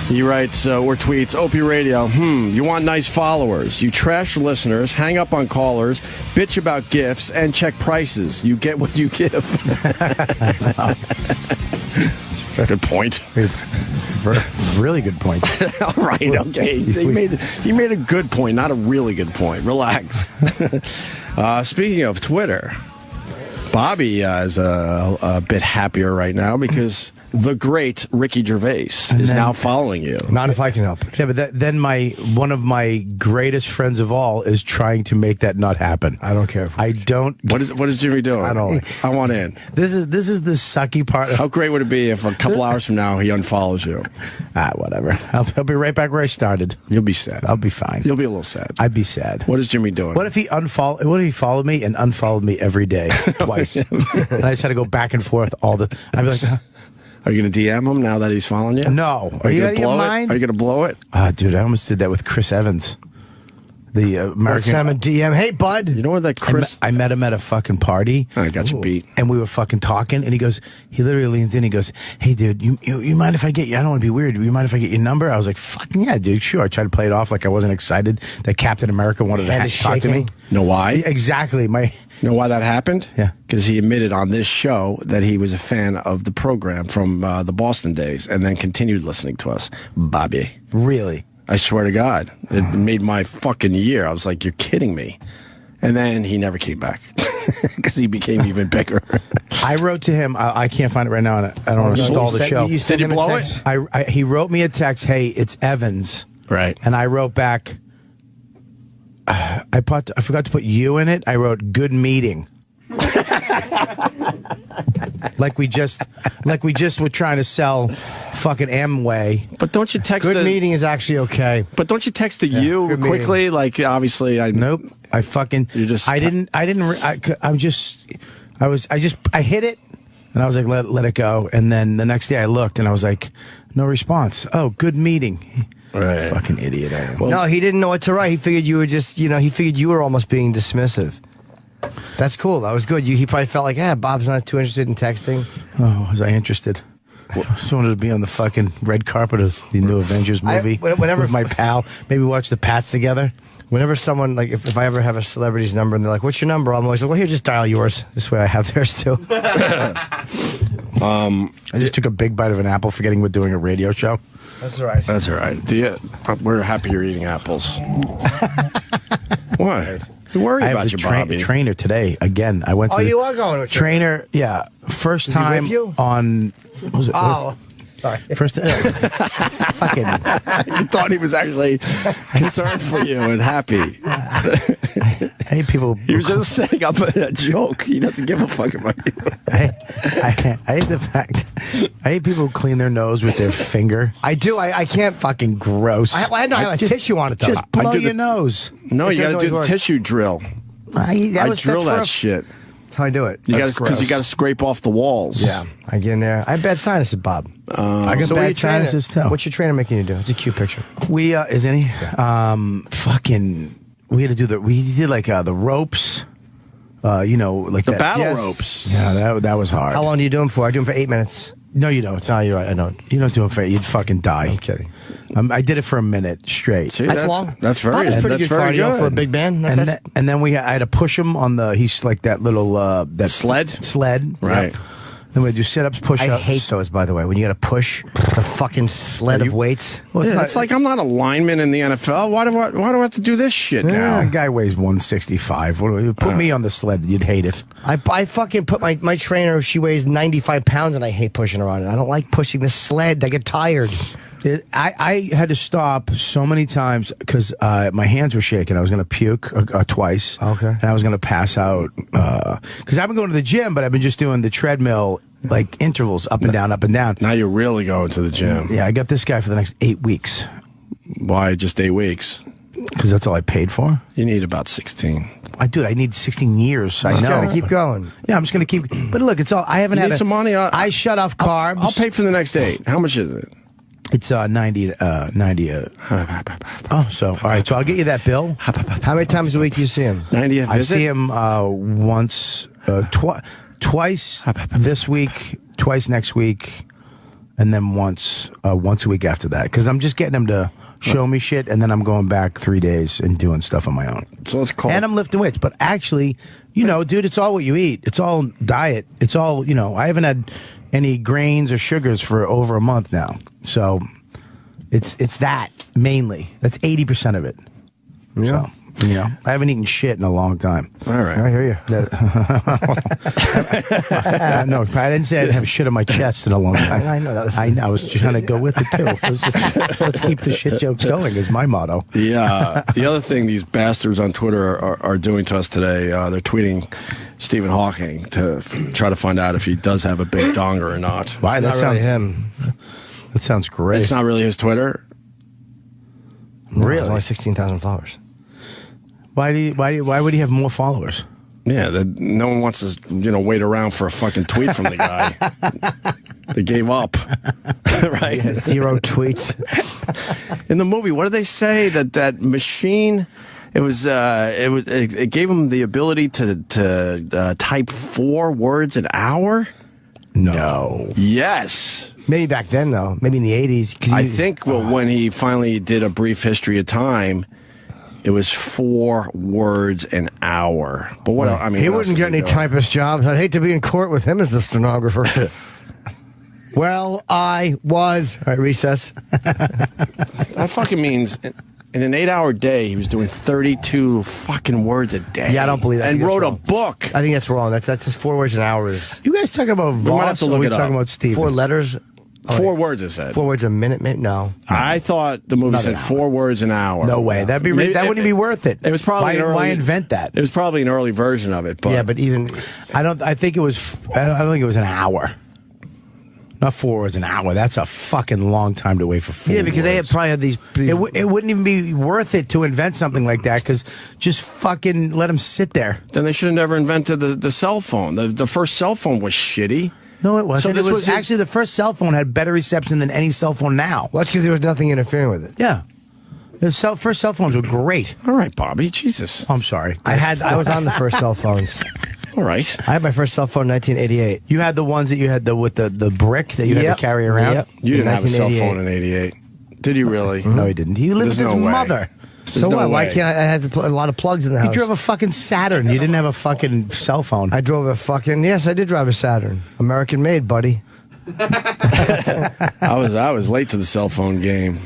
He writes or tweets, Opie Radio, you want nice followers. You trash listeners, hang up on callers, bitch about gifts, and check prices. You get what you give. Good point. Really good point. All right, okay. He made a good point, not a really good point. Relax. Speaking of Twitter, Bobby is a bit happier right now because the great Ricky Gervais is now following you. Not if I can help it. Yeah, but then one of my greatest friends of all is trying to make that not happen. I don't care. I don't. What is Jimmy doing? I don't. I want in. This is the sucky part. How great would it be if a couple hours from now he unfollows you? Whatever. I'll be right back where I started. You'll be sad. I'll be fine. You'll be a little sad. I'd be sad. What is Jimmy doing? What if he followed me and unfollowed me every day twice, and I just had to go back and forth all the? I'd be like. Are you going to DM him now that he's following you? No. Are you going to blow it? Are you going to blow it? Dude, I almost did that with Chris Evans. The American. Send him a DM. Hey, bud. You know what that Chris... I met him at a fucking party. I got you beat. And we were fucking talking, and he literally leans in, he goes, hey, dude, you mind if I get you? I don't want to be weird. You mind if I get your number? I was like, fucking yeah, dude, sure. I tried to play it off like I wasn't excited that Captain America wanted to talk to me. Know why? Exactly. You know why that happened? Yeah. Because he admitted on this show that he was a fan of the program from the Boston days and then continued listening to us. Bobby. Really? I swear to God. It made my fucking year. I was like, you're kidding me. And then he never came back because he became even bigger. I wrote to him. I can't find it right now, and I don't want to stall the show. Did he blow it? He wrote me a text, hey, it's Evans. Right. And I wrote back, I forgot to put you in it. I wrote, good meeting. like we just were trying to sell fucking Amway. But don't you text Good meeting is actually okay. But don't you text the you quickly? Like obviously I nope. I fucking you just I hit it and I was like let it go, and then the next day I looked and I was like no response. Oh, good meeting. Right. Fucking idiot. I am. Well, no, he didn't know what to write. He figured you were just, he figured you were almost being dismissive. That's cool. That was good. He probably felt like, Bob's not too interested in texting. Oh, was I interested? I just wanted to be on the fucking red carpet of the new Avengers movie with my pal. Maybe watch the Pats together. Whenever someone, like, if I ever have a celebrity's number and they're like, what's your number? I'm always like, well, here, just dial yours. This way I have theirs too. I just took a big bite of an apple forgetting we're doing a radio show. That's all right. That's all right. We're happy you're eating apples. What? You worry about your Bobby. Trainer today again. I went to. You are going to a trainer? Yeah, first time on. What was it? Oh, sorry. First. Fucking. You thought he was actually concerned for you and happy. I hate people. He was just setting up a joke. He doesn't give a fuck about you. I hate the fact. I hate people who clean their nose with their finger. I do. I can't. Fucking gross. I have a tissue on it though. Just blow your nose. No, you got to do the tissue drill. I drill that shit. That's how I do it. You got because you got to scrape off the walls. Yeah, I get in there. I have bad sinuses, Bob. I got bad sinuses too. What's your trainer making you do? It's a cute picture. Isn't he? Yeah. Fucking. We had to do we did like the ropes. Like the battle ropes. Yeah, that was hard. How long do you do them for? I do them for 8 minutes. No, you don't. No, you're right. I don't. You don't do it for you'd fucking die. I'm kidding. I did it for a minute straight. See, that's long. That's very. That's pretty good cardio for a big man. And then I had to push him on the. He's like that little that sled. Right. Yep. Then we do sit-ups, push-ups. I hate those, by the way. When you got to push the fucking sled of weights. Well, it's like I'm not a lineman in the NFL. Why do I have to do this shit now? A guy weighs 165. Put me on the sled, you'd hate it. I fucking put my trainer. She weighs 95 pounds, and I hate pushing her on it. I don't like pushing the sled. I get tired. I had to stop so many times because my hands were shaking. I was going to puke twice. Okay. And I was going to pass out. Because I've been going to the gym, but I've been just doing the treadmill, like intervals, up and down, up and down. Now you're really going to the gym. Yeah, I got this guy for the next 8 weeks. Why just 8 weeks? Because that's all I paid for. You need about 16. I need 16 years. I know. Keep going. Yeah, I'm just going to keep. But look, it's all. I haven't had some money. I shut off carbs. I'll pay for the next 8. How much is it? It's 90. Oh, so all right. So I'll get you that bill. How many times a week do you see him? 90th visit? I see him once, twice this week, twice next week, and then once a week after that, because I'm just getting him to show me shit, and then I'm going back 3 days and doing stuff on my own. So it's called. And I'm lifting weights, but actually, dude, it's all what you eat. It's all diet. It's all, I haven't had any grains or sugars for over a month now. So it's that mainly. That's 80% of it. Yeah. So, I haven't eaten shit in a long time. All right. I hear you. No, I didn't say I'd have shit on my chest in a long time. I know that was. I was trying to go with it too. It was just, let's keep the shit jokes going is my motto. The other thing these bastards on Twitter are doing to us today, they're tweeting Stephen Hawking to try to find out if he does have a big donger or not. Why? That's not really him. That sounds great. It's not really his Twitter. No, Really? it's only 16,000 followers. Why would he have more followers? Yeah, no one wants to wait around for a fucking tweet from the guy. They gave up, right? Yeah, 0 tweets. In the movie, what did they say that machine? It gave him the ability to type 4 words an hour. No. Yes. Maybe back then, though. Maybe in the 80s. I think when he finally did A Brief History of Time, it was 4 words an hour. But what else? I mean, he wouldn't get any typist jobs. I'd hate to be in court with him as the stenographer. Well, I was. All right, recess. That fucking means in an 8-hour day, he was doing 32 fucking words a day. Yeah, I don't believe that. And wrote a book. I think that's wrong. That's just 4 words an hour. You guys talking about might have Voss to or look we it talking up. about Steve? 4 letters. 4 words, it said. 4 words a minute, maybe? No. I thought the movie Not said an hour. 4 words an hour. No way. That wouldn't be worth it. It was probably why invent that? It was probably an early version of it. But Yeah, but even I think it was an hour. Not 4 words an hour. That's a fucking long time to wait for 4 because they had words. probably had these. It wouldn't even be worth it to invent something like that because just fucking let him sit there. then they should have never invented the cell phone. The first cell phone was shitty. No, it wasn't. So this it was was actually the first cell phone had better reception than any cell phone now. Well, that's because there was nothing interfering with it. Yeah. The first cell phones were great. All right, Bobby. Jesus. I'm sorry. I was on the first cell phones. All right. I had my first cell phone in 1988. You had the ones that you had with the brick that you had to carry around? Yep. You didn't have a cell 1988. phone in '88, did you really? No, he didn't. He lived with There's his no way. mother. So no what? Why way. can't I had a lot of plugs in the He house? drove a fucking Saturn. You didn't have a fucking cell phone. I drove a fucking yes. I did drive a Saturn, American made, buddy. I was late to the cell phone game.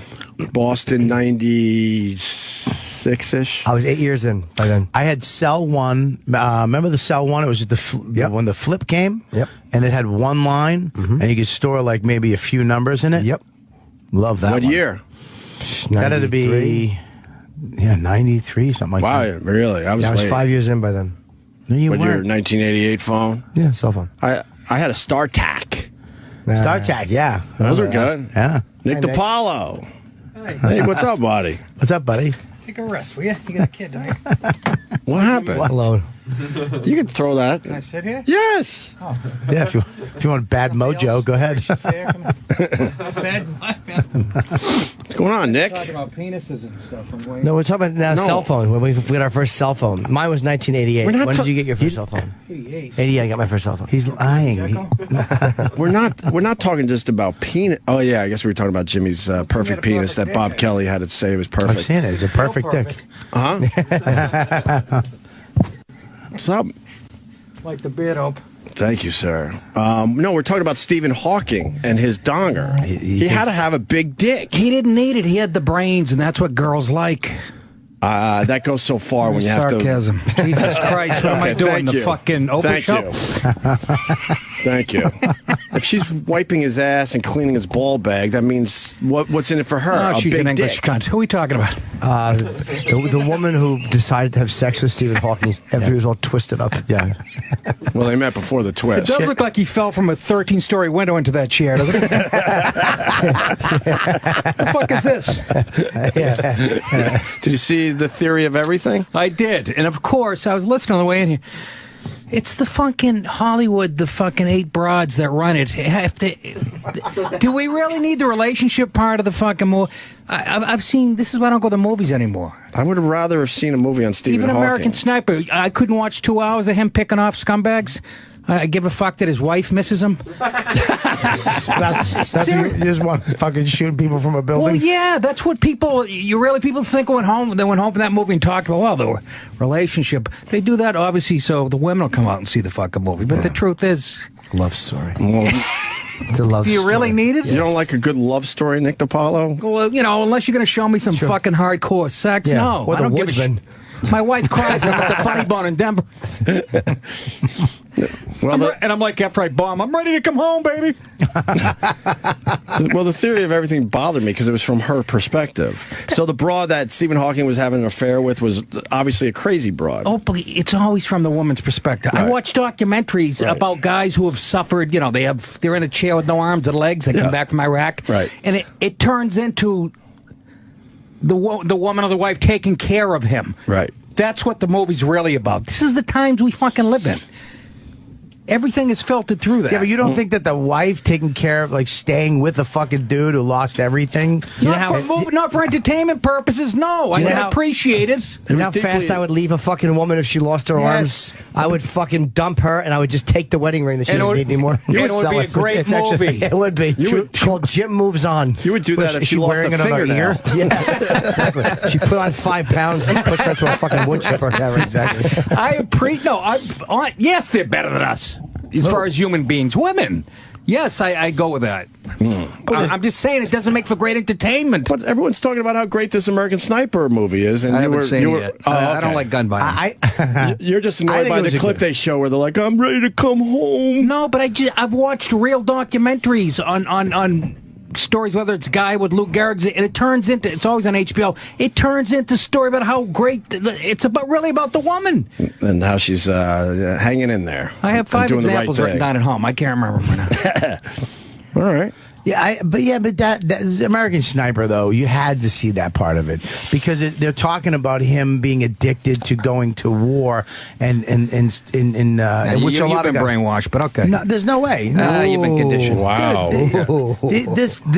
Boston '96-ish. I was 8 years in by then. I had Cell One. Remember the Cell One? It was just when the flip came. Yep. And it had one line, and you could store like maybe a few numbers in it. Yep. Love that. What one. year? That had to be 93, something like Wow, that. really? I was I was late. 5 years in by then. No, you What, your weren't. 1988 phone? Yeah, cell phone. I had a StarTAC. StarTAC, yeah. Those are good. Yeah. Nick Nick. DiPaolo. Hey, what's up, buddy? What's up, buddy? Take a rest, will you? You got a kid, don't you? What happened? Hello. You can throw that. Can I sit here? Yes. Yeah, if you want bad mojo, go ahead. Bad. What's going on, Nick? Talking about penises and stuff. I'm waiting. No, we're talking about No. cell phone. When we got our first cell phone. Mine was 1988. We're not When ta- did you get your first cell phone? 88. 88. I got my first cell phone. He's lying. We're not talking just about penis. Oh yeah, I guess we were talking about Jimmy's perfect penis that Bob Kelly had to say was I've perfect. seen it. It's a perfect dick. Huh? What's up? Like the beard up. Thank you, sir. No, we're talking about Stephen Hawking and his donger. He had to have a big dick. He didn't need it. He had the brains, and that's what girls like. That goes so far when you have to. Sarcasm. Jesus Christ, what am I Okay, doing? thank The you. fucking Opie Thank show? you. Thank you. If she's wiping his ass and cleaning his ball bag, that means what's in it for her? Oh, A she's big an English dick. cunt. Who are we talking about? The woman who decided to have sex with Stephen Hawking after he was all twisted up. Yeah. Well, they met before the It twist. does look like he fell from a 13-story window into that chair, doesn't it? The fuck is this? Did you see the theory of everything? I did. And of course, I was listening on the way in here. It's the fucking Hollywood, the fucking 8 broads that run it. Do we really need the relationship part of the fucking movie? I've seen, this is why I don't go to the movies anymore. I would have rather have seen a movie on Stephen Even Hawking. American Sniper, I couldn't watch 2 hours of him picking off scumbags. I give a fuck that his wife misses him. You just want fucking shooting people from a building. Well, yeah, that's what people think went home. They went home from that movie and talked about, well, the relationship. They do that obviously so the women will come out and see the fucking movie. But the truth is, Love story. Well, It's a love do you story. really need it? you don't like a good love story, Nick DiPaolo? Well, unless you're going to show me some fucking hardcore sex, Yeah. no. Or I don't the give a Woodsman. My wife cries at the Funny Bone in Denver. And I'm like, after I bomb, I'm ready to come home, baby. Well, the theory of everything bothered me because it was from her perspective. So the broad that Stephen Hawking was having an affair with was obviously a crazy broad. Oh, but it's always from the woman's perspective. Right. I watch documentaries about guys who have suffered. They're in a chair with no arms and legs. They come back from Iraq, Right. And it turns into the woman or the wife taking care of him. Right. That's what the movie's really about. This is the times we fucking live in. Everything is filtered through that. Yeah, but you don't think that the wife taking care of, like, staying with a fucking dude who lost everything? Not for entertainment purposes, no. I know would how- appreciate it. You know how fast I would leave a fucking woman if she lost her arms? I would fucking dump her and I would just take the wedding ring that she And it didn't would- need anymore. and it would Sell be a great It's actually- movie. It would be. It's called Jim Moves On. You would do that if Is she lost wearing a it on her fingernail. ear? Yeah, exactly. She put on 5 pounds and pushed her through a fucking wood chipper. Yeah, exactly. Yes, they're better than us as far as human beings. Women, yes, I go with that. I'm just saying it doesn't make for great entertainment. But everyone's talking about how great this American Sniper movie is, and I haven't seen it were. yet. Oh, I don't okay. like gun violence. You're just I annoyed think by it was the a clip good- they show where they're like, "I'm ready to come home." No, but I've watched real documentaries on stories, whether it's Guy with Lou Gehrig's, and it's always on HBO. It turns into a story about how great it's really about the woman. And how she's hanging in there. I have and 5 doing the right examples written thing. down at home. I can't remember them right now. All right. Yeah, but that American Sniper, though, you had to see that part of it because they're talking about him being addicted to going to war and which You've a lot been of guys, brainwashed, but okay. No, there's no way. No. You've been conditioned. Wow.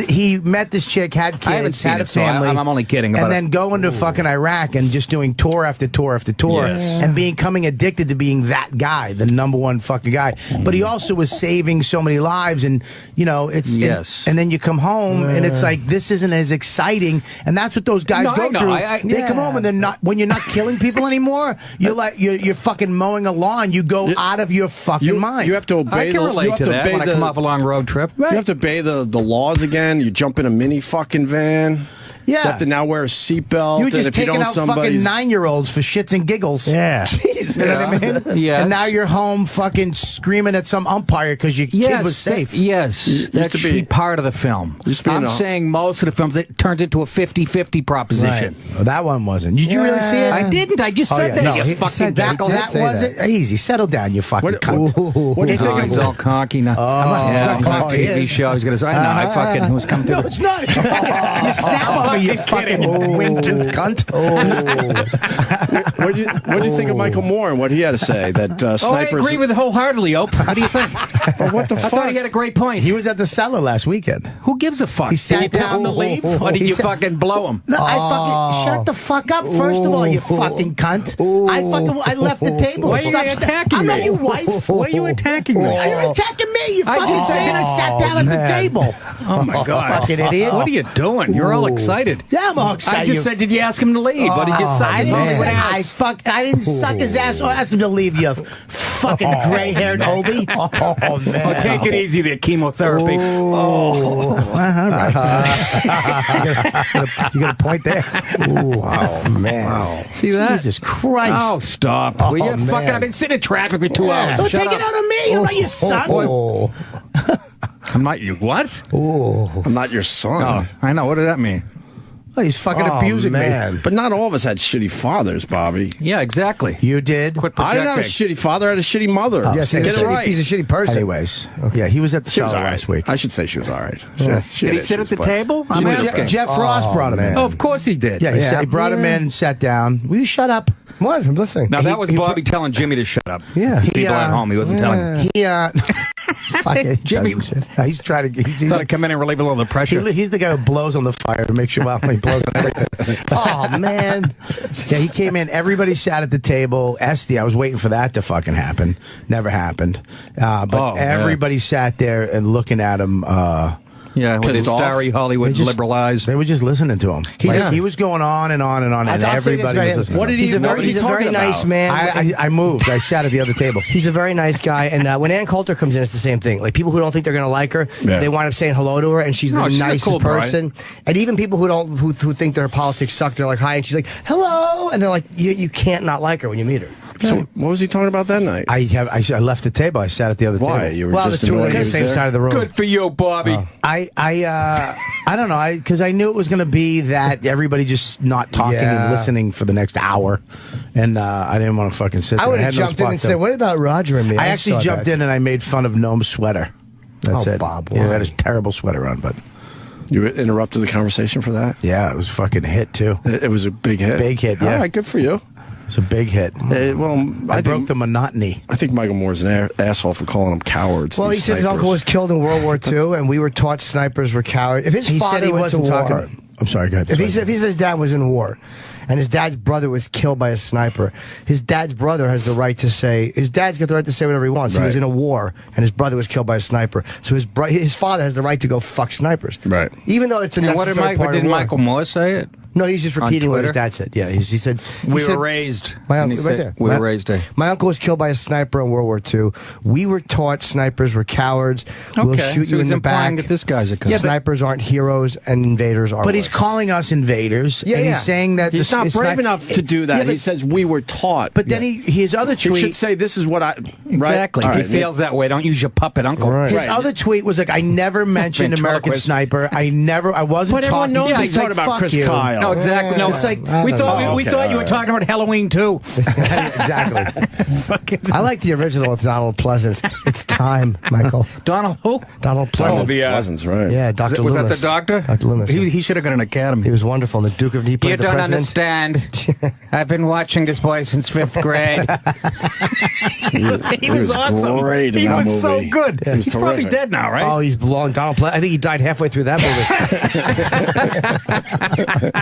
He met this chick, had kids, I haven't seen had a it, so family. I'm only kidding about and then going to fucking Iraq and just doing tour after tour after tour Yes. and becoming addicted to being that guy, the #1 fucking guy. But he also was saving so many lives, and it's Yes. and then you come home and it's like this isn't as exciting, and that's what those guys No, I go know. through. They come home and they're not. When you're not killing people anymore, you're fucking mowing a lawn. You go out of your fucking mind. You have to obey I can you relate have to to that obey when I come off a long road trip. You have to obey the laws again. You jump in a mini fucking van. Yeah. You have to now wear a seatbelt. You were and just if you taking don't, out fucking somebody's 9-year-olds for shits and giggles. Yeah. Jesus. You know what I mean? Yes. And now you're home fucking screaming at some umpire because your kid was safe. Yes, that to should be- be part of the film. Used to be I'm saying most of the films, it turns into a 50-50 proposition. Well, that one wasn't. Did you really see it? I didn't. I just said that. No, you he fucking said that knucklehead. wasn't easy. Settle down, you fucking cunt. What do you think He's all cocky now. it's not he's on cocky. TV show. He's gonna. I know. I fucking was coming to. No, it's not. It's fucking, you snap on me, you fucking wing-toothed cunt. What do you think of Michael Moore and what he had to say? That I snipers. agree with it wholeheartedly, Ope. How do you think? But what the I fuck? thought he had a great point. He was at the cellar last weekend. Who gives a fuck? He Did sat you tell him to down. leave, or did He you said- fucking blow him? No, I fucking shut the fuck up. First of all, you fucking cunt. I left the table. Why are you Stop- attacking I'm me? not your wife. Why are you attacking me? You're attacking me. You I fucking just said said- I sat down at the table. Oh my god! Fucking idiot. What are you doing? You're all excited. Yeah, I'm all excited. I just said, did you ask him to leave? Or did you suck I his didn't, Hollywood say, ass? I didn't suck his ass or ask him to leave, you fucking gray-haired oldie. Oh, man. Oh, take it easy there, chemotherapy. All right. You got a point there. Oh, man. See that? Jesus Christ. Oh, stop. Will you man. fucking, I've been sitting in traffic for 2 hours. So Shut take it up. out of me. You're not your son. Oh, I'm not you. What? I'm not your son. Oh, I know. What did that mean? Oh, he's fucking Oh, abusing man. me. But not all of us had shitty fathers, Bobby. Yeah, exactly. You did? Quit I didn't have a projecting. shitty father. I had a shitty mother. yes, Get he's it a shitty, right. he's a shitty person. Anyways. Yeah, he was at the She was cellar all right. last week. I should say she was all right. Did he sit at the table? I'm asking. Jeff Frost brought him in. Oh, of course he did. Yeah, he brought him in, sat down. Will you shut up? What? I'm listening. Now, that was Bobby telling Jimmy to shut up. Yeah. People at home, he wasn't telling him. He Fucking Jimmy. He's trying to. He's Thought I'd come in and relieve a little of the pressure. he's the guy who blows on the fire to make sure he blows on everything. Oh man. Yeah, he came in. Everybody sat at the table. Esty, I was waiting for that to fucking happen. Never happened. But everybody sat there and looking at him. Yeah, with his starry Hollywood liberal eyes. They were just listening to him. He was going on and on and on, and everybody was listening. What did he? He's a very nice man. I moved. I sat at the other table. He's a very nice guy, and when Ann Coulter comes in, it's the same thing. Like people who don't think they're going to like her, they wind up saying hello to her, and she's the nicest cool person. And even people who think their politics suck, they're like hi, and she's like hello, and they're like you can't not like her when you meet her. So what was he talking about that night? I left the table. I sat at the other table. Why? You were just the two on the same side of the room. Good for you, Bobby. I don't know, because I knew it was going to be that everybody just not talking and listening for the next hour, and I didn't want to fucking sit there. I would have jumped in and said, "What about Roger and me?" I actually jumped in and I made fun of Noam's sweater. That's it. Bob, he had a terrible sweater on, but you interrupted the conversation for that. Yeah, it was a fucking hit too. It was a big hit. Big hit. Yeah, all right, good for you. It's a big hit. I broke the monotony. I think Michael Moore's an asshole for calling them cowards. Well, he said his uncle was killed in World War II, and we were taught snipers were cowards. If his father went to war, I'm sorry, go ahead. If he said his dad was in war, and his dad's brother was killed by a sniper, his dad's brother has the right to say, his dad's got the right to say whatever he wants. Right. He was in a war, and his brother was killed by a sniper. So his father has the right to go fuck snipers. Right. Even though it's a necessary part of war. Did Michael Moore say it? No, he's just repeating what his dad said. Yeah, he said we were raised. My uncle, right there. We were raised. My uncle was killed by a sniper in World War II. We were taught snipers were cowards. We'll shoot you in the back. That this guy's a coward. Yeah, snipers aren't heroes, and invaders are. But he's calling us invaders. Yeah, and he's saying that he's not brave enough to do that. He says we were taught. But then his other tweet should say this is what I exactly. Right? He feels that way. Don't use your puppet uncle. Right. His other tweet was like, "I never mentioned American Sniper. I wasn't talking." But everyone knows he's talking about Chris Kyle. No, exactly. No, it's like we thought you were talking about Halloween too. Exactly. I like the original with Donald Pleasance. It's time, Michael. Donald who? Donald Pleasance. Pleasance, right? Yeah, Dr. Was Loomis. that the doctor? Dr. Loomis. He should have got an academy. He was wonderful. The Duke of You don't understand. I've been watching this boy since 5th grade. he was awesome. Great in he that was movie. so good. He was He's probably terrific. dead now, right? Oh, he's long. Donald Pleasance. I think he died halfway through that movie.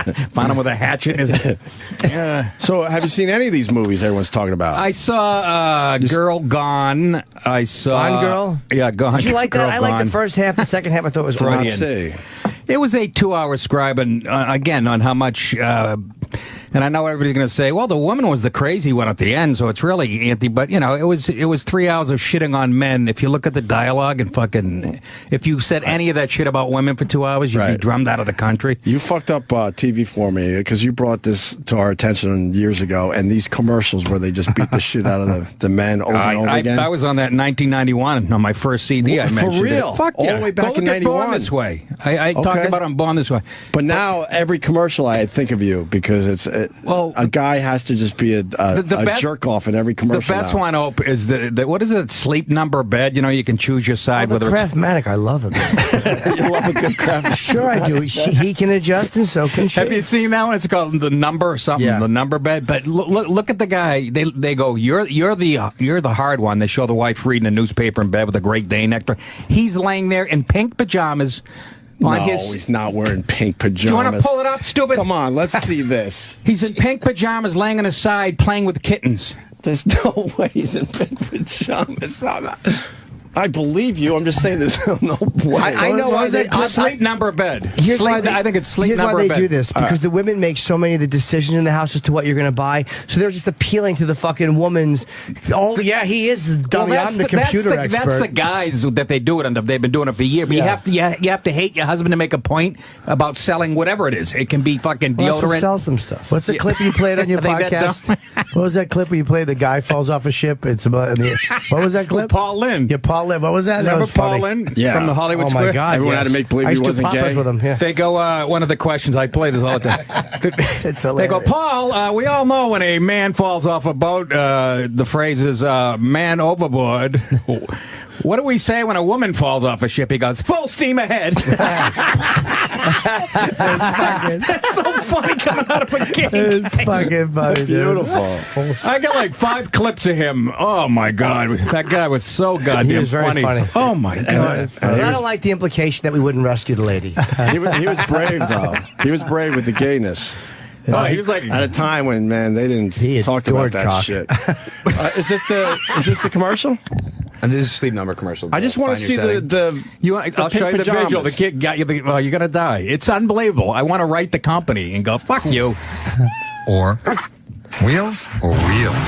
Found him with a hatchet in his So, have you seen any of these movies everyone's talking about? I saw Girl Gone. I saw Gone Girl? Yeah, Gone. Did you like that? Girl I liked the first half. The second half I thought was brilliant. It was a 2-hour scribe, and again, on how much. And I know everybody's going to say, "Well, the woman was the crazy one at the end, so it's really anti." But you know, it was 3 hours of shitting on men. If you look at the dialogue and fucking, if you said any of that shit about women for 2 hours, you'd be drummed out of the country. You fucked up TV for me because you brought this to our attention years ago, and these commercials where they just beat the shit out of the men over and over again. I was on that in 1991 on my first CD. I mentioned for real? It. Fuck All yeah. the way back in Go look at Born 91. This Way. I talked about it on Born This Way. But now every commercial I think of you because it's a guy has to just be a jerk off in every commercial. The best now. one, Ope, is the what is it? Sleep number bed. You know, you can choose your side. The Craftmatic, I love him. You love a good craft. Sure, I do. He can adjust, and so can she. Have you seen that one? It's called the number or something. Yeah. The number bed. But look at the guy. They go, you're the hard one. They show the wife reading a newspaper in bed with a Great Dane nectar. He's laying there in pink pajamas. He's not wearing pink pajamas. You want to pull it up, stupid? Come on, let's see this. He's in pink pajamas, laying on his side, playing with kittens. There's no way he's in pink pajamas. I believe you. I'm just saying there's no way. I know why they sleep number bed. I think it's sleep here's number why bed. they do this because the women make so many of the decisions in the house as to what you're going to buy. So they're just appealing to the fucking woman's. Oh yeah, he is dummy. I'm the computer expert. That's the guys that they do it under. They've been doing it for years. But you have to hate your husband to make a point about selling whatever it is. It can be fucking deodorant. That's what sells them stuff. What's the clip you played on your podcast? What was that clip where you played the guy falls off a ship? It's about what was that clip? Paul Lynn. Yeah, Paul Lynn. What was that? Remember was Paul funny. Lynn Yeah. from the Hollywood Oh Square? my God! Everyone had to make believe I he used to wasn't poppers gay. with him. Yeah. They go, one of the questions, I play this all the time. It's They hilarious. go, Paul, we all know when a man falls off a boat, the phrase is man overboard. What do we say when a woman falls off a ship? He goes, full steam ahead. That's so funny coming out of a game. It's fucking funny. Beautiful. I got like 5 clips of him. Oh my God, that guy was so goddamn He was very funny. Oh my God. I don't like the implication that we wouldn't rescue the lady. He was brave, though. He was brave with the gayness. Oh, he was like At a time when, man, they didn't talk about that shit. Is this the commercial? And this is a Sleep Number commercial. I just want to see the I'll show you the visual. The kid got you. Well, you're gonna die. It's unbelievable. I want to write the company and go fuck you. Or wheels or wheels.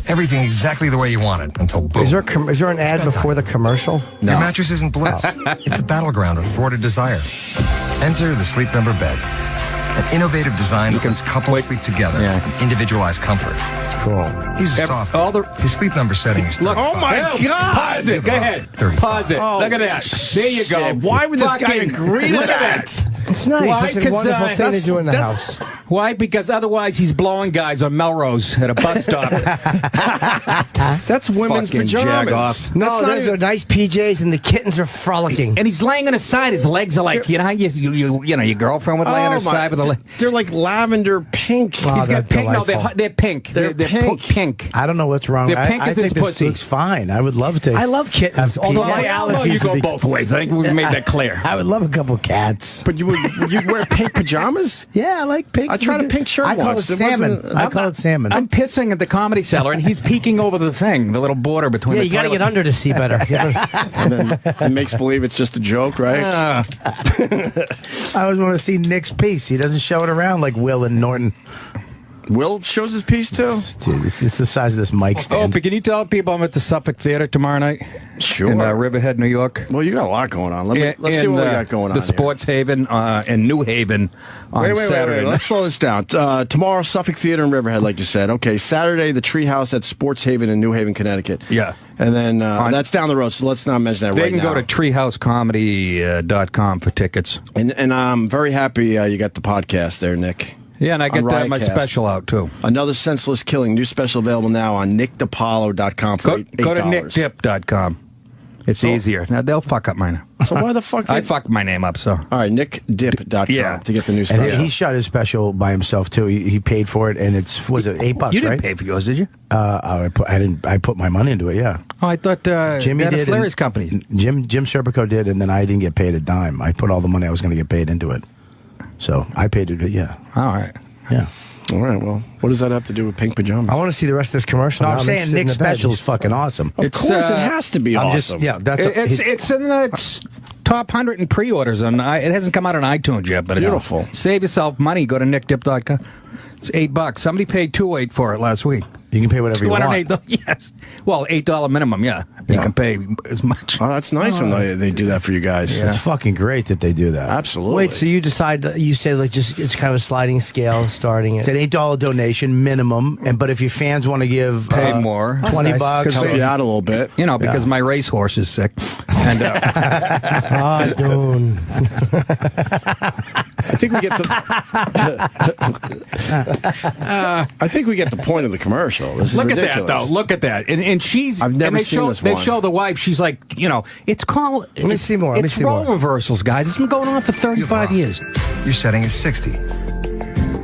Everything exactly the way you want it until boom. Is there an ad before the commercial? Your mattress isn't bliss. It's a battleground of thwarted desire. Enter the Sleep Number bed. An innovative design that lets couples sleep together in individualized comfort. It's cool. He's soft. His Sleep Number settings. Look, oh my God! Pause it. Go ahead. 35. Pause it. Look at that. There you go. Why would this guy agree to that? It's nice. Why? That's a wonderful thing to do in the house. Why? Because otherwise he's blowing guys on Melrose at a bus stop. That's women's pajamas. No, those are nice PJs, and the kittens are frolicking. And he's laying on his side. His legs are like, you know how your girlfriend would lay on her side with the leg. They're like lavender pink. He's got pink. No, they're pink. They're pink. I don't know what's wrong. They're pink as his think this pussy. looks fine. I would love to. I love kittens. Although my allergies you go both ways. I think we've made that clear. I would love a couple cats. But would you wear pink pajamas? Yeah, I like pink. I tried a pink shirt I call once. it salmon. I call it salmon. I'm pissing at the Comedy Cellar, and he's peeking over the thing, the little border between the you got to toilet. get under to see better. And then it makes believe it's just a joke, right? I always want to see Nick's piece. He doesn't show it around like Will and Norton. Will shows his piece too. Dude, it's the size of this mic stand. Opie, can you tell people I'm at the Suffolk Theater tomorrow night? Sure. In Riverhead, New York. Well, you got a lot going on. Let's see what we got going on. The Sports Haven in New Haven on Saturday. Wait. Let's slow this down. Tomorrow, Suffolk Theater in Riverhead, like you said. Okay, Saturday, the Treehouse at Sports Haven in New Haven, Connecticut. Yeah. And then that's down the road, so let's not mention that right now. They can go to treehousecomedy.com for tickets. And I'm very happy you got the podcast there, Nick. Yeah, and I get my special out, too. Another Senseless Killing. New special available now on nickdipalo.com for $8. Go to nickdip.com. It's easier. Now, they'll fuck up mine. So why the fuck? I fucked my name up, so. All right, nickdip.com to get the new special. And he shot his special by himself, too. He paid for it, and was it $8, You didn't right? pay for yours, did you? I put my money into it, yeah. Oh, I thought Jimmy did. Larry's company. Jim Serpico did, and then I didn't get paid a dime. I put all the money I was going to get paid into it. So I paid it, yeah. All right. Yeah. All right, well, what does that have to do with pink pajamas? I want to see the rest of this commercial. No, I'm saying Nick's special is fucking awesome. Of course, it has to be awesome. It's in the top 100 in pre-orders. It hasn't come out on iTunes yet, but beautiful. Save yourself money. Go to nickdip.com. It's $8. Somebody paid $2.8 for it last week. You can pay whatever you want. Yes. Well, $8 minimum, yeah. You can pay as much. Oh, that's nice when they do that for you guys. Yeah. It's fucking great that they do that. Absolutely. Wait, so you decide, you say like just it's kind of a sliding scale starting It's it. an $8 donation minimum, but if your fans want to give Pay more. $20, help you out a little bit. You know, because my racehorse is sick. And Dune. I think we get the. I think we get the point of the commercial. This is look ridiculous. at that, though. Look at that. And she's. I've never they seen show, this They one. show the wife. She's like, it's called. Let me see more. It's role reversals, guys. It's been going on for 35 years. Your setting is 60.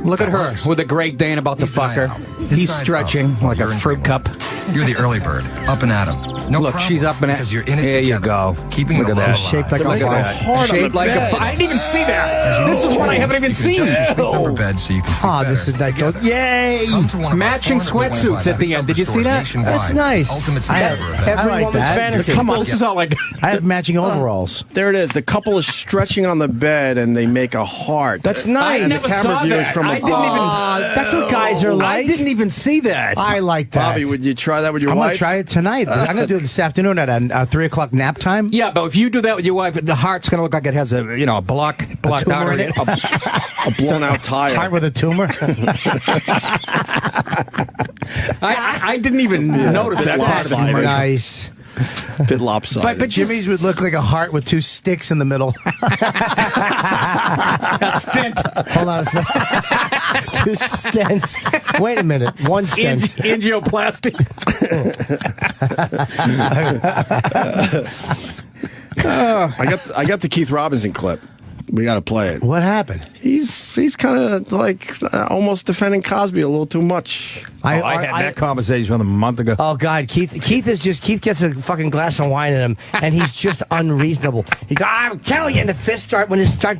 Look at her with a Great Dane about to fuck her. He's stretching like a fruit cup. You're the early bird, up and at 'em. No Look, problem, she's up and at. because you're in it There you together, go. Keeping Look the at love that. alive. Shaped like a Look at ball. that. Hard on Shaped the like bed. I didn't even see that. This is one I haven't even seen. Number bed so you can sleep this is that together. Yay! Come to one of our Matching 425 sweatsuits at the end. Did you see that? nationwide. That's nice. Ultimate I have Sleepover event. every I like woman's that. fantasy. Come on, this is all like. I have matching overalls. There it is. The couple is stretching on the bed and they make a heart. That's I nice. never camera saw view is that. from I didn't above. even. That's what guys are I like. didn't even see that. I like that. Bobby, would you try that with your I'm wife? going to try it tonight. I'm going to do it this afternoon at a 3 o'clock nap time. Yeah, but if you do that with your wife, the heart's going to look like it has a blocked tumor artery. in it. A blown out tire. Heart with a tumor. I didn't even notice that part of the commercial. Nice. Bit lopsided. But Jimmy's would look like a heart with 2 sticks in the middle. A stint. Hold on a second. 2 stents. Wait a minute. 1 stent. Angioplasty. I got the Keith Robinson clip. We got to play it. What happened? He's kind of like almost defending Cosby a little too much. I had that conversation with him a month ago. Oh God, Keith gets a fucking glass of wine in him, and he's just unreasonable. He goes, I'm telling you, and the fist start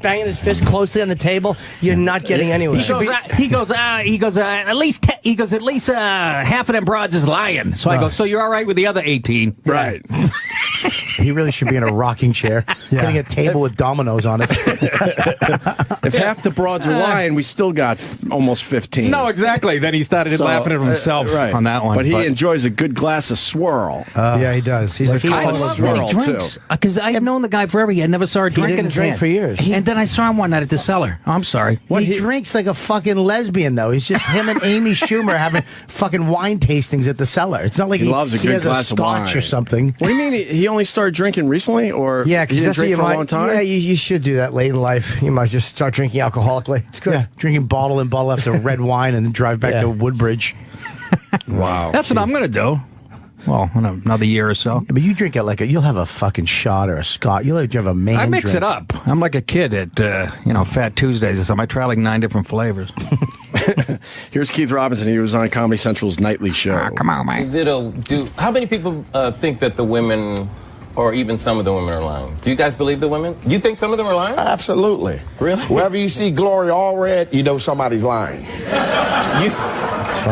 banging his fist closely on the table. You're not getting anywhere. He goes, at least half of them broads is lying. So I go, so you're all right with the other 18, right? He really should be in a rocking chair, getting a table with dominoes on it. If half the broads are lying, we still got almost 15. No, exactly. Then he started laughing at himself on that one. But he enjoys a good glass of swirl. Yeah, he does. He's like, I love that he drinks. Because I've known the guy forever. I never saw her drinking. He didn't drink for years. And then I saw him one night at the cellar. Oh, I'm sorry. He drinks like a fucking lesbian, though. He's just him and Amy Schumer having fucking wine tastings at the cellar. It's not like he loves a good has glass a of wine scotch or something. What do you mean he only started drinking recently? Or yeah, he didn't drink for a long time? Yeah, you should do that late in life. You might just start drinking alcoholically. It's good. Yeah, drinking bottle and bottle after red wine and then drive back to Woodbridge. Wow. That's what I'm going to do. Well, in another year or so. Yeah, but you drink it like you'll have a fucking shot or a scotch. You'll have a main I mix drink. it up. I'm like a kid at, Fat Tuesdays or something. I try like 9 different flavors. Here's Keith Robinson. He was on Comedy Central's nightly show. Come on, man. How many people think that the women, or even some of the women, are lying? Do you guys believe the women? You think some of them are lying? Absolutely. Really? Wherever you see Gloria Allred, you know somebody's lying.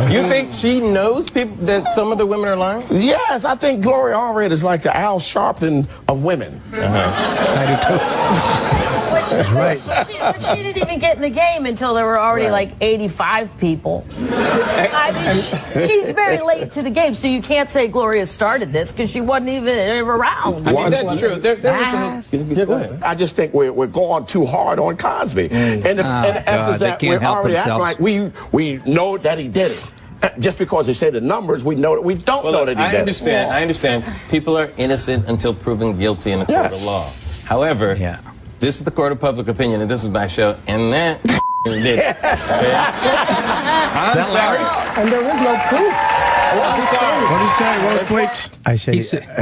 You think she knows that some of the women are lying? Yes, I think Gloria Allred is like the Al Sharpton of women. I do too. Right. But she didn't even get in the game until there were already like 85 people. I mean, she's very late to the game, so you can't say Gloria started this because she wasn't even around. I mean, that's true. I just think we're going too hard on Cosby. And the essence that we're already acting like we know that he did it. Just because they say the numbers, we know that we don't know that he did it. I understand. People are innocent until proven guilty in a court of law. However, this is the court of public opinion, and this is my show, and that did it. I'm sorry. And there was no proof. I'm sorry. What did he say? What was bleeped? I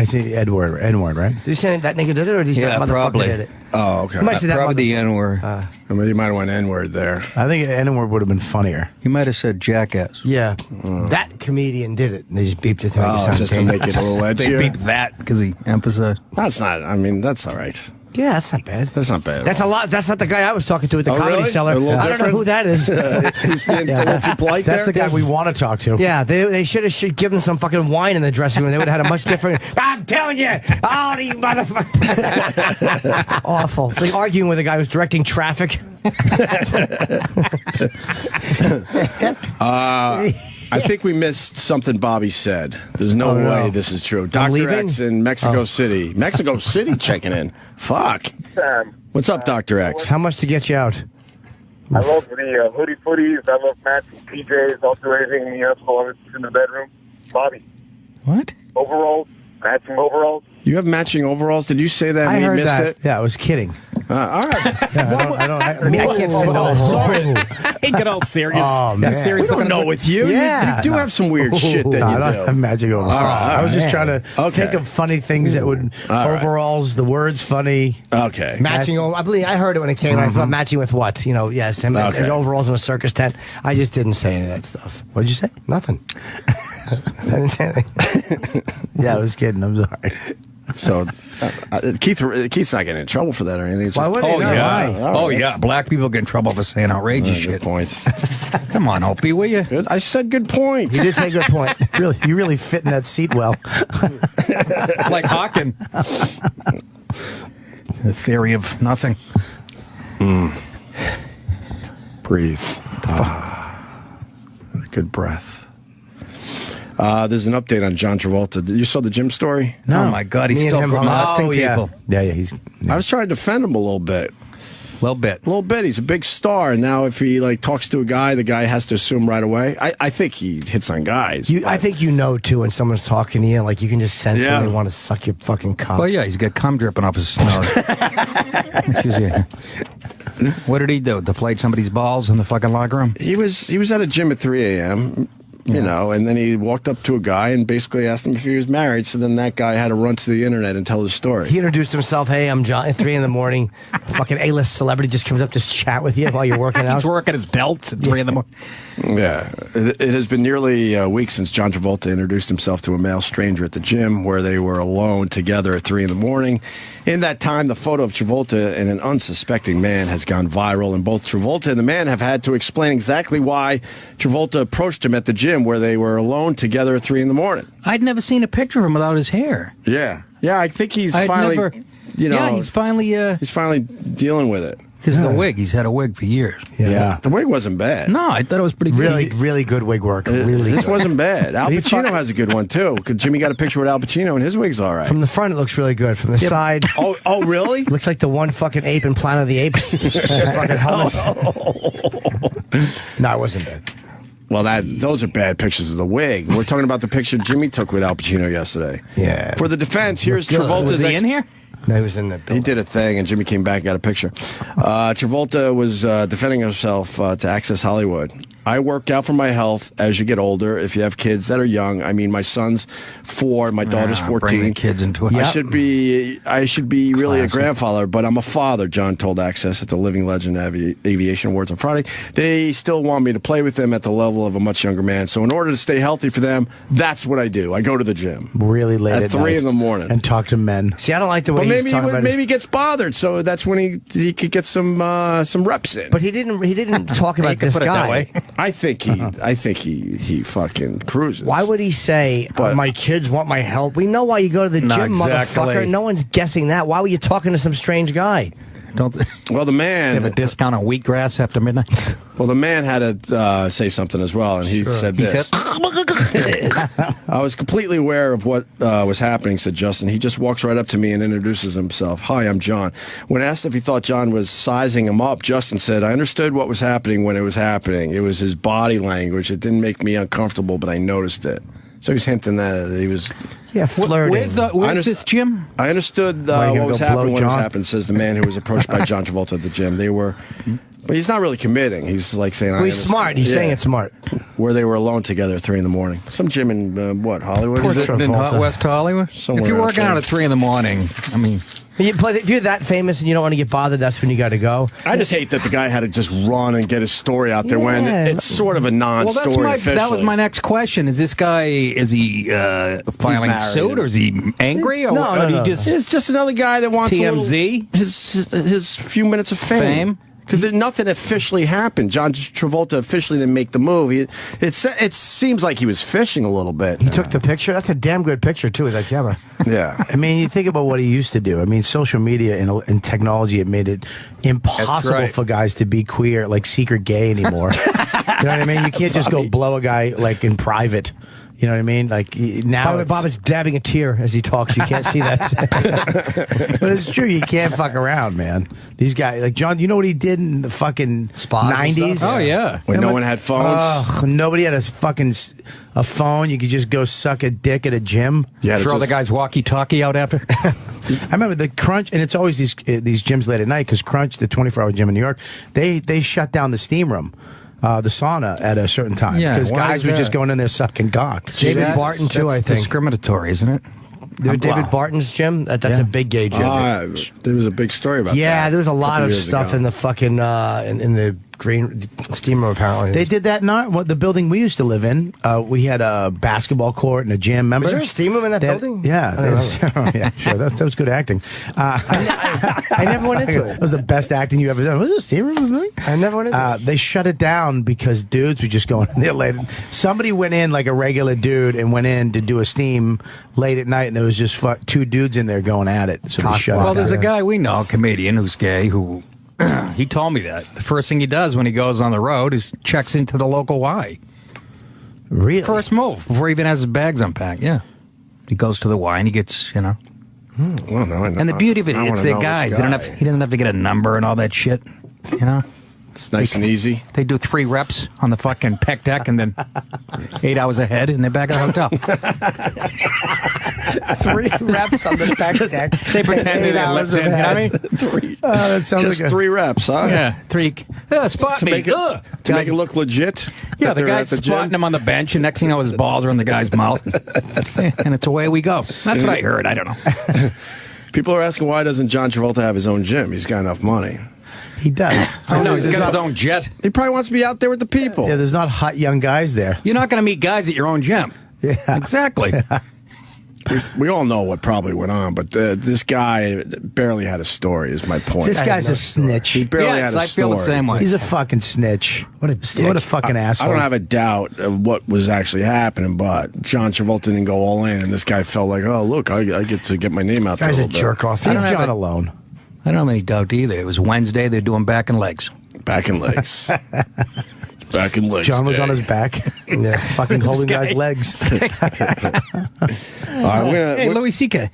say N-word, right? Did he say that nigga did it, or did he say that motherfucker probably did it? Oh, okay. He might say that Probably the N-word. I mean, you might have went N-word there. I think N-word would have been funnier. He might have said jackass. Yeah. That comedian did it, and they just beeped it. Just to make it a little They edgier. beat that because he emphasized. That's not. I mean, that's all right. Yeah, that's not bad. That's not bad. That's a lot. That's not the guy I was talking to at the Comedy really? Cellar. I don't know who that is. He's being a little too polite That's there. the guy we want to talk to. Yeah, they should have given him some fucking wine in the dressing room. They would have had a much different. I'm telling you, all these motherfuckers. Awful. It's like arguing with a guy who's directing traffic. I think we missed something Bobby said. There's no way this is true. Dr. X in Mexico City. Mexico City checking in. Fuck. What's up, Dr. X? How much to get you out? I love the hoodie footies. I love matching PJs. I'll do anything else while I'm in the bedroom. Bobby. What? Overalls. Matching overalls. You have matching overalls? Did you say that I and heard we missed that. it? Yeah, I was kidding. All right. I can't fit no Sorry. Hey, get all serious. Oh, man. We don't know with you. Yeah. You do have some weird shit that No, you I don't do. have magic overalls. I was just trying to think of funny things that would overalls. The words funny. Okay. Matching. I believe I heard it when it came. I thought matching with what? Yes, and overalls in a circus tent. I just didn't say any of that stuff. What did you say? Nothing. I didn't say anything. Yeah, I was kidding. I'm sorry. So, Keith's not getting in trouble for that or anything. It's Why just, would he? Oh, yeah. Black people get in trouble for saying outrageous shit. Good points. Come on, Opie, will you? Good. I said good points. You did say good point. You really fit in that seat well. Like Hawking. The theory of nothing. Breathe. Good breath. There's an update on John Travolta. You saw the Jim story? No. Oh, my God. He's Me and still him molesting yeah. people. Yeah, he's. I was trying to defend him a little bit. A little bit. He's a big star, and now if he talks to a guy, the guy has to assume right away. I think he hits on guys. I think too when someone's talking to you, like you can just sense when they want to suck your fucking cock. Well, yeah, he's got cum dripping off his nose. What did he do? Deflate somebody's balls in the fucking locker room? He was at a gym at 3 a.m., you know, and then he walked up to a guy and basically asked him if he was married. So then that guy had to run to the internet and tell his story. He introduced himself. Hey, I'm John. At 3 in the morning, fucking A-list celebrity just comes up to chat with you while you're working out. He's working his delts at 3 in the morning. Yeah. It has been nearly a week since John Travolta introduced himself to a male stranger at the gym where they were alone together at 3 in the morning. In that time, the photo of Travolta and an unsuspecting man has gone viral, and both Travolta and the man have had to explain exactly why Travolta approached him at the gym where they were alone together at 3 in the morning. I'd never seen a picture of him without his hair. Yeah. Yeah, I think he's finally, you know. Yeah, he's finally dealing with it. Because the wig, he's had a wig for years. Yeah. The wig wasn't bad. No, I thought it was pretty good. Really good wig work. This wasn't bad. Al Pacino has a good one, too. Jimmy got a picture with Al Pacino, and his wig's all right. From the front, it looks really good. From the side... Oh, really? Looks like the one fucking ape in Planet of the Apes. Fucking helmet. No, it wasn't bad. Well, those are bad pictures of the wig. We're talking about the picture Jimmy took with Al Pacino yesterday. Yeah. For the defense, here's Travolta's... Was he in here? No, he was in the building. He did a thing, and Jimmy came back and got a picture. Travolta was defending himself to Access Hollywood. I work out for my health as you get older. If you have kids that are young, I mean, my son's 4, my daughter's 14. Bring the kids into it. I should be really a grandfather, but I'm a father, John told Access at the Living Legend Aviation Awards on Friday. They still want me to play with them at the level of a much younger man. So in order to stay healthy for them, that's what I do. I go to the gym. Really late at 3 in the morning. And talk to men. See, I don't like the way maybe he gets bothered, so that's when he could get some reps in. But he didn't talk about this guy. I think he fucking cruises. Why would he say, my kids want my help? We know why you go to the gym, motherfucker. No one's guessing that. Why were you talking to some strange guy? Well, the man... Have a discount on wheatgrass after midnight? Well, the man had to say something as well, and he said this. I was completely aware of what was happening, said Justin. He just walks right up to me and introduces himself. Hi, I'm John. When asked if he thought John was sizing him up, Justin said, I understood what was happening when it was happening. It was his body language. It didn't make me uncomfortable, but I noticed it. So he's hinting that he was... Yeah, flirting. Where's this gym? I understood what was happening when it was happening, says the man who was approached by John Travolta at the gym. They were... But he's not really committing. He's like saying... Well, he's smart. He's saying it's smart. Where they were alone together at 3 in the morning. Some gym in, Hollywood? Is it in West Hollywood? Somewhere if you're working out at 3 in the morning, I mean... But if you're that famous and you don't want to get bothered, that's when you got to go. I just hate that the guy had to just run and get his story out there when it's sort of a non-story officially. That was my next question. Is this guy, is he filing suit, or is he angry? No. It's just another guy that wants TMZ? His few minutes of fame. Because nothing officially happened. John Travolta officially didn't make the move. It seems like he was fishing a little bit. He took the picture. That's a damn good picture, too, with that camera. Yeah. I mean, you think about what he used to do. I mean, social media and technology have made it impossible for guys to be queer, like secret gay anymore. You know what I mean? You can't just go blow a guy, like, in private. You know what I mean? Like now, Bob is dabbing a tear as he talks. You can't see that, but it's true. You can't fuck around, man. These guys, like John, you know what he did in the fucking '90s? Oh yeah, when no one had phones. Nobody had a phone. You could just go suck a dick at a gym. Yeah, throw the guy's walkie-talkie out after. I remember the Crunch, and it's always these gyms late at night because Crunch, the 24-hour gym in New York, they shut down the steam room. The sauna at a certain time because guys were just going in there sucking cock. David Barton too, I think. Discriminatory, isn't it? David Barton's gym. That's a big gay gym. There was a big story about that. Yeah, there was a lot of stuff in the fucking in the green steam room. Apparently, they did that. Not the building we used to live in. We had a basketball court and a gym. Remember? Was there a steam room in that building? Yeah, yeah, sure. That was good acting. I never went into it. That was the best acting you ever done. Was it a steam room? I never went into it. They shut it down because dudes were just going in there late. Somebody went in like a regular dude and went in to do a steam late at night, and there was just 2 dudes in there going at it. So they shut it down. Well, there's a guy we know, a comedian who's gay, who he told me that the first thing he does when he goes on the road is checks into the local Y. Really? First move before he even has his bags unpacked. Yeah, he goes to the Y and he gets, you know. Well, no, and the beauty of it, it's the guys. He doesn't have to get a number and all that shit. You know, it's nice and easy. They do 3 reps on the fucking pec deck and then 8 hours ahead and they're back at the hotel. 3 reps on the back deck. They pretended they left in. I mean, 3. That sounds just like 3 reps, huh? Yeah, 3. Spot to me. make it look legit. Yeah, the guy's spotting him on the bench, and next thing you know, his balls are in the guy's mouth. And it's away we go. That's what I heard. I don't know. People are asking, why doesn't John Travolta have his own gym? He's got enough money. He does. I know, he's got his own jet. He probably wants to be out there with the people. Yeah, there's not hot young guys there. You're not going to meet guys at your own gym. Yeah. Exactly. We all know what probably went on, but this guy barely had a story, is my point. This guy's a snitch. He barely had a story. I feel the same way. He's a fucking snitch. What a fucking asshole. I don't have a doubt of what was actually happening, but John Travolta didn't go all in, and this guy felt like, oh, look, I get to get my name out there. Guy's a jerk off. Leave John alone. I don't have any doubt either. It was Wednesday. They're doing back and legs. Back and legs. Back and legs. John was on his back, fucking holding guys' legs. Hey, Louis C.K.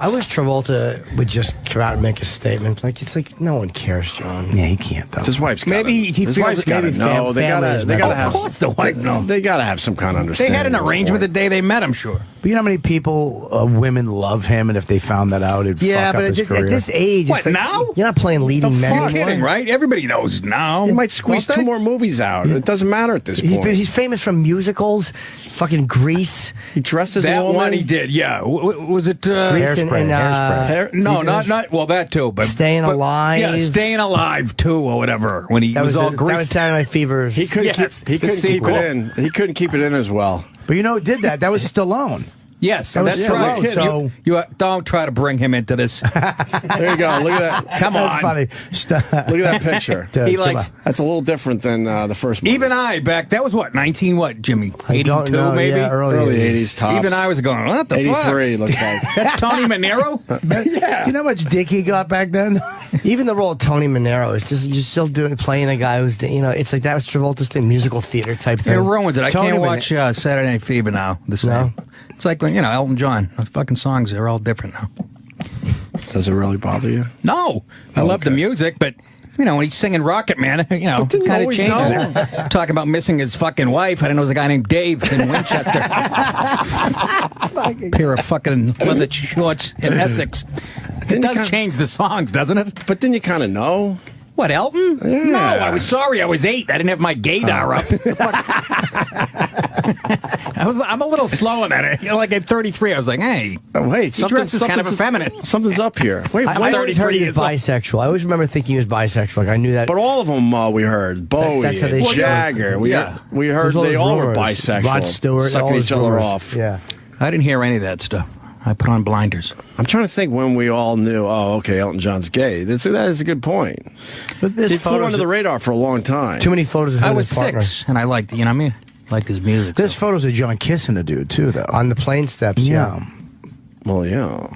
I wish Travolta would just come out and make a statement. It's like no one cares, John. Yeah, he can't though. His wife's got maybe his wife's got to know. They gotta have. Of course, the wife knows. They gotta have some kind of understanding. They had an arrangement the day they met. I'm sure. But you know how many people, women love him, and if they found that out, it'd fuck up his career. At this age, what, now? You're not playing leading men anymore. Kidding, right? Everybody knows now. He might squeeze 2 more movies out. It doesn't matter at this point. He's famous from musicals, fucking Grease. He dressed as that a woman. One he did, yeah. Was it Grease Hairspray? No, not well. That too, but Staying Alive. Yeah, Staying Alive too, or whatever. When he was all greased. That was Saturday Night Fever. He couldn't keep it in. He couldn't keep it in as well. But you know who did that? That was Stallone. Yes, that that's right. So you don't try to bring him into this. There you go. Look at that. Come on. That's funny. Look at that picture. He likes. That's a little different than the first movie. Even I that was what 19 what Jimmy 82 maybe early 80s tops. Even I was going what the 83 fuck? looks like. That's Tony Manero. Yeah. Do you know how much dick he got back then? Even the role of Tony Manero is just you're still playing a guy who's it's like that was Travolta's thing, musical theater type thing. It ruins it. I can't watch Saturday Night Fever now. The same. No? It's like when Elton John. Those fucking songs are all different now. Does it really bother you? No, I love the music, but when he's singing Rocket Man, kind of changes it. Talking about missing his fucking wife. I didn't know it was a guy named Dave in Winchester. Pair of fucking leather shorts in Essex. It does change the songs, doesn't it? But didn't you kind of know? What, Elton? Yeah. No, I was sorry. I was 8. I didn't have my gaydar up. I'm a little slow on that. Like at 33, I was like, hey. Oh, wait, something's kind of effeminate. Something's up here. Wait, I always heard he was bisexual. I always remember thinking he was bisexual. Like I knew that. But all of them we heard. Bowie, that's how they Jagger. We heard they all were bisexual. Rod Stewart, sucking each other off. Yeah. I didn't hear any of that stuff. I put on blinders. I'm trying to think when we all knew, okay, Elton John's gay. That is a good point. But he flew under the radar for a long time. Too many photos of him. I was 6, and I liked, liked his music. There's photos of John kissing a dude, too, though. On the plane steps, yeah. Well, yeah.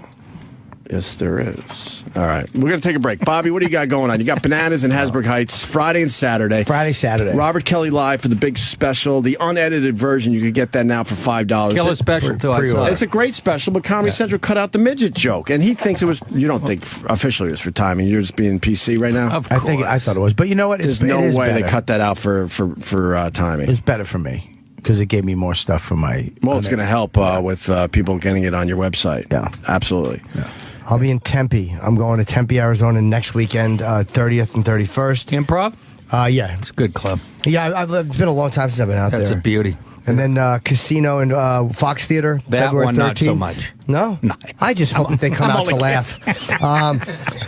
Yes, there is. All right. We're going to take a break. Bobby, what do you got going on? You got Bananas in Hasbrook Heights Friday and Saturday. Saturday. Robert Kelly Live for the big special. The unedited version, you could get that now for $5. Killer special, too. I saw It's a great special, but Comedy Central cut out the midget joke. And he thinks it was, you don't think officially it was for timing. You're just being PC right now? I thought it was. But you know what? There's no way they cut that out for timing. It's better for me. Because it gave me more stuff for my... Well, it's going to help with people getting it on your website. Yeah. Absolutely. Yeah. I'll be in Tempe. I'm going to Tempe, Arizona next weekend, 30th and 31st. Improv? Yeah. It's a good club. Yeah, it's been a long time since I've been out there. That's a beauty. And then Casino and Fox Theater. That February one, 13th. not so much. No? No. I just hope that they come out to laugh.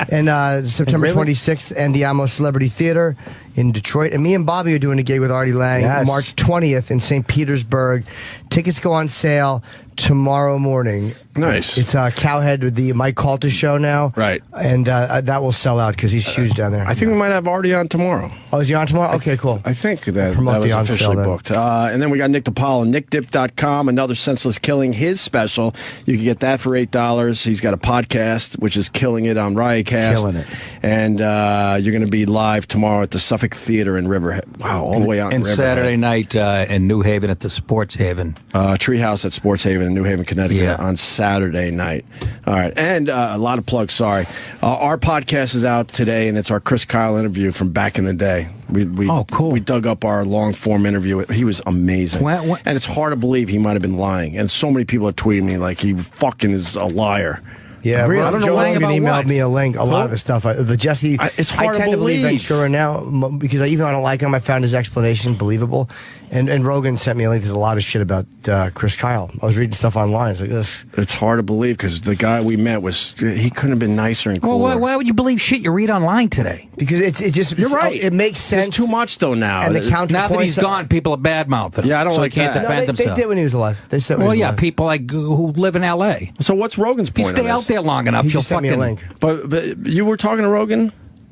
And September 26th, Andiamo Celebrity Theater in Detroit. And me and Bobby are doing a gig with Artie Lang March 20th in St. Petersburg. Tickets go on sale tomorrow morning. Nice. It's Cowhead with the Mike Coulter show now. Right. And that will sell out because he's huge down there. I think we might have Artie on tomorrow. Oh, is he on tomorrow? Okay, cool. I think that was officially booked. And then we got Nick DiPaolo, nickdip.com, Another Senseless Killing, his special. You can get that for $8. He's got a podcast, which is killing it on Riotcast. Killing it. And you're going to be live tomorrow at the Suffolk Theater in Riverhead. Wow, all the way out in Riverhead. And Saturday night in New Haven at the Sports Haven. Treehouse at Sports Haven in New Haven, Connecticut on Saturday night. All right. And a lot of plugs, sorry. Our podcast is out today, and it's our Chris Kyle interview from back in the day. Cool. We dug up our long form interview. He was amazing. And it's hard to believe he might have been lying. And so many people are tweeting me like he fucking is a liar. Yeah, really? I don't know. Joe emailed me a link. A lot of the stuff. The Jesse. It's hard I tend to believe Ventura now because even though I don't like him, I found his explanation believable. And Rogan sent me a link. There's a lot of shit about Chris Kyle. I was reading stuff online. It's like, ugh. It's hard to believe because the guy we met he couldn't have been nicer and cooler. Well, why would you believe shit you read online today? Because you're right. It makes sense. There's too much though now. And the counterpoint. Now that he's gone, people are badmouthing him. Yeah, I don't like he can't that. defend himself. They did when he was alive. They said. People like who live in L.A. So what's Rogan's point? If you stay out there long enough, you'll sent me a link. But you were talking to Rogan.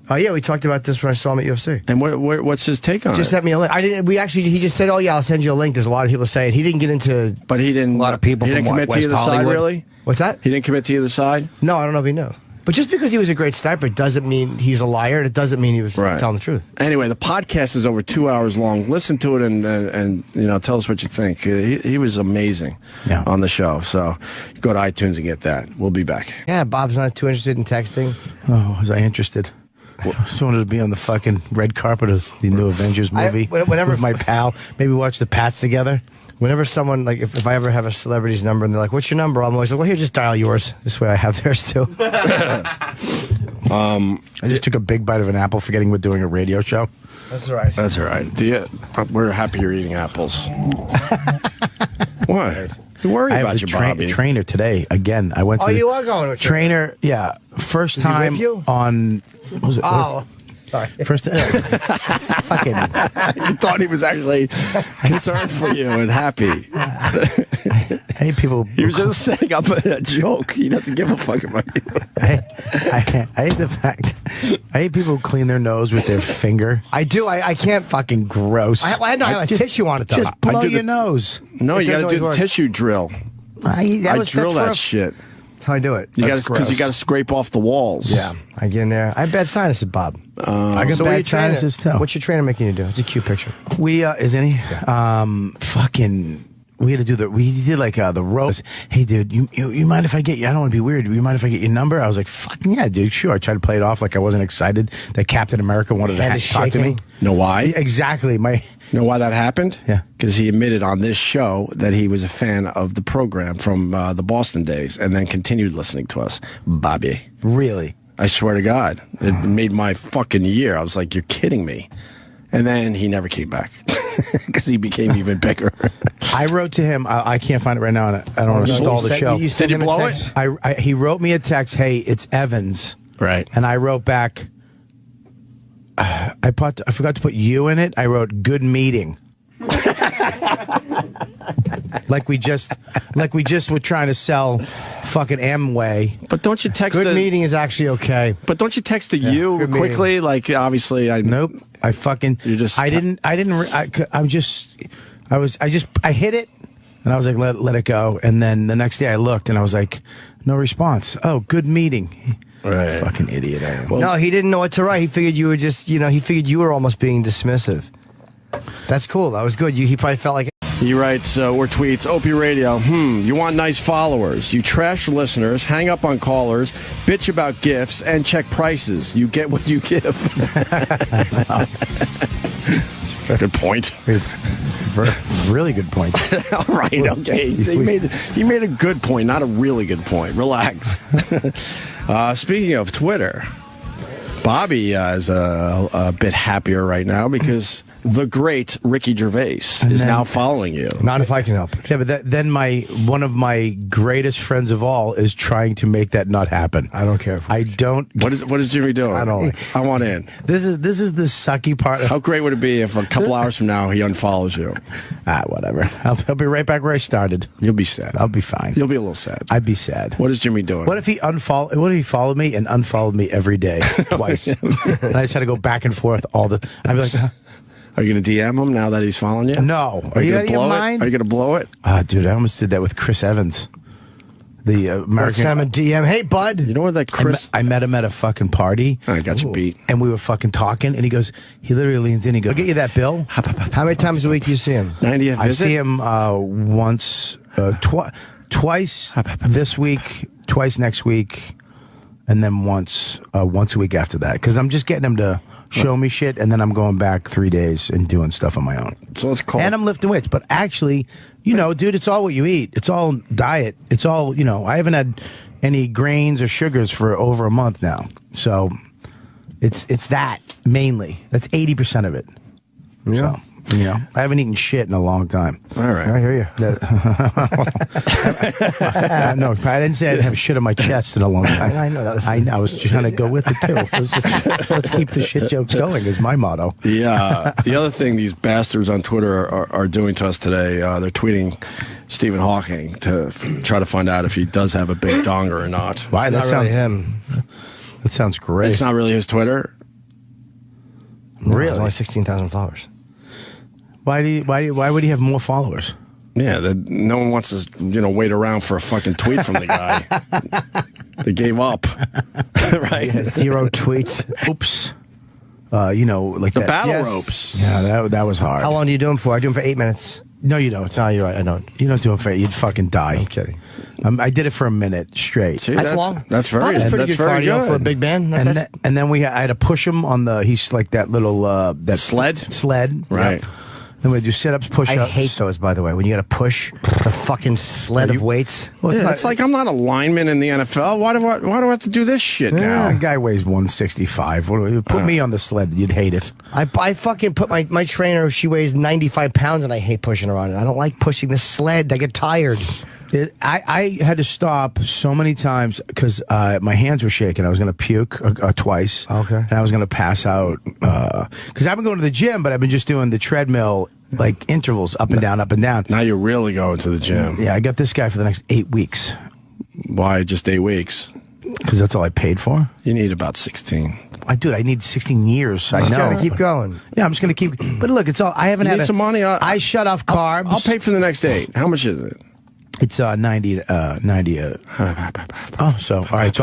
Oh yeah, we talked about this when I saw him at UFC. And what's his take on it? Just sent me a link. He just said, "Oh yeah, I'll send you a link." There's a lot of people saying he didn't get into. But he didn't. A lot of people. He didn't commit to either side, really. What's that? He didn't commit to either side. No, I don't know if he knew. But just because he was a great sniper doesn't mean he's a liar. It doesn't mean he was telling the truth. Anyway, the podcast is over 2 hours long. Listen to it and tell us what you think. He was amazing on the show. So go to iTunes and get that. We'll be back. Yeah, Bob's not too interested in texting. Oh, was I interested? I just wanted to be on the fucking red carpet of the new Avengers movie with my pal. Maybe watch the Pats together. Whenever someone, like, if I ever have a celebrity's number and they're like, "What's your number?" I'm always like, "Well, here, just dial yours." This way I have theirs too. I just took a big bite of an apple forgetting we're doing a radio show. That's all right. That's all right. We're happy you're eating apples. What? You worry about your Bobby. Trainer today. Again, I went to you are going with trainer. Yeah. First time on... What was it? Sorry. First, fucking. You thought he was actually concerned for you and happy. I hate people. He was just setting up a joke. He doesn't give a fuck about you. I hate the fact. I hate people who clean their nose with their finger. I do. I can't. Fucking gross. I have a tissue on it though. Just blow your nose. No, you got to do the tissue drill. I drill that shit. That's how I do it. You got because you got to scrape off the walls. Yeah, I get in there. I have bad sinuses, Bob. I got bad sinuses too. What's your trainer making you do? It's a cute picture. Isn't he? Yeah. Fucking. We had to do we did like the roast. Hey, dude, you mind if I get you? I don't want to be weird. You mind if I get your number? I was like, fucking yeah, dude, sure. I tried to play it off like I wasn't excited that Captain America wanted to talk to me. Know why? Exactly. You know why that happened? Yeah. Because he admitted on this show that he was a fan of the program from the Boston days and then continued listening to us. Bobby. Really? I swear to God. It made my fucking year. I was like, you're kidding me. And then he never came back because he became even bigger. I wrote to him. I can't find it right now, and I don't want to stall the show. Did you blow it? He wrote me a text, hey, it's Evans. Right. And I wrote back, I forgot to put you in it. I wrote, good meeting. like we just were trying to sell fucking Amway. But don't you text good meeting is actually okay. But don't you text you quickly? Meeting. Like obviously nope. I fucking I hit it and I was like let it go, and then the next day I looked and I was like no response. Oh, good meeting. Right. Fucking idiot I am. Well, no, he didn't know what to write. He figured you were just he figured you were almost being dismissive. That's cool. That was good. He probably felt like he writes or tweets, Opie Radio, you want nice followers. You trash listeners, hang up on callers, bitch about gifts, and check prices. You get what you give. Good point. Really good point. All right, okay. He made a good point, not a really good point. Relax. Speaking of Twitter, Bobby is a bit happier right now because the great Ricky Gervais is now following you. Not if I can help it. Yeah, but then one of my greatest friends of all is trying to make that not happen. I don't care. I don't. What is Jimmy doing? I don't. I want in. This is the sucky part. How great would it be if a couple hours from now he unfollows you? Whatever. I'll be right back where I started. You'll be sad. I'll be fine. You'll be a little sad. I'd be sad. What is Jimmy doing? What if he followed me and unfollowed me every day twice, and I just had to go back and forth all the. I'd be like. Are you going to DM him now that he's following you? No. Are you out of your mind? Are you going to blow it? Dude, I almost did that with Chris Evans. The American. Let's DM. Hey, bud. You know what that Chris... I met him at a fucking party. I got you beat. And we were fucking talking, and he leiterally leans in, he goes, I'll get you that bill. How many times a week do you see him? 90th visit? I see him once, twice this week, twice next week, and then once a week after that. Because I'm just getting him to show me shit, and then I'm going back 3 days and doing stuff on my own. So it's cool. And I'm lifting weights. But actually, you know, dude, it's all what you eat. It's all diet. It's all, you know, I haven't had any grains or sugars for over a month now. So it's that mainly. That's 80% of it. Yeah. So, you know, I haven't eaten shit in a long time. All right. I hear you. No, I didn't say I'd have shit on my chest in a long time. I know that was. I was trying to go with it too. It was just, let's keep the shit jokes going is my motto. The other thing these bastards on Twitter are doing to us today, they're tweeting Stephen Hawking to try to find out if he does have a big donger or not. Why? That's not really him. That sounds great. It's not really his Twitter. No, Really? only 16,000 followers. Why would he have more followers? Yeah, no one wants to wait around for a fucking tweet from the guy. They gave up, right? Yeah, 0 tweets. Oops. Like the that. battle Yes. ropes. Yeah, that was hard. How long do you do them for? I do them for 8 minutes. No, you don't. No, you're right. I don't. You don't do it for you'd fucking die. I'm kidding. I did it for a minute straight. See, That's long. That's very. That's pretty That's good very cardio good for a big man. And then I had to push him on the. He's like that little that sled. Sled, Right. Yep. Then we do sit-ups, push-ups. I hate those, by the way. When you got to push the fucking sled of weights. Well, It's like I'm not a lineman in the NFL. Why do I have to do this shit now? A guy weighs 165. Put me on the sled, you'd hate it. I fucking put my trainer. She weighs 95 pounds, and I hate pushing her on it. I don't like pushing the sled. I get tired. I had to stop so many times because my hands were shaking. I was going to puke twice. Okay. And I was going to pass out because I've been going to the gym, but I've been just doing the treadmill like intervals up and down, up and down. Now you're really going to the gym. Yeah, I got this guy for the next 8 weeks. Why just 8 weeks? Because that's all I paid for. You need about 16. I need 16 years. I know. Gotta keep going. Yeah, I'm just going to keep. But look, it's all. I haven't You had need some money. I shut off carbs. I'll pay for the next 8. How much is it? It's 90. Oh, so all right. So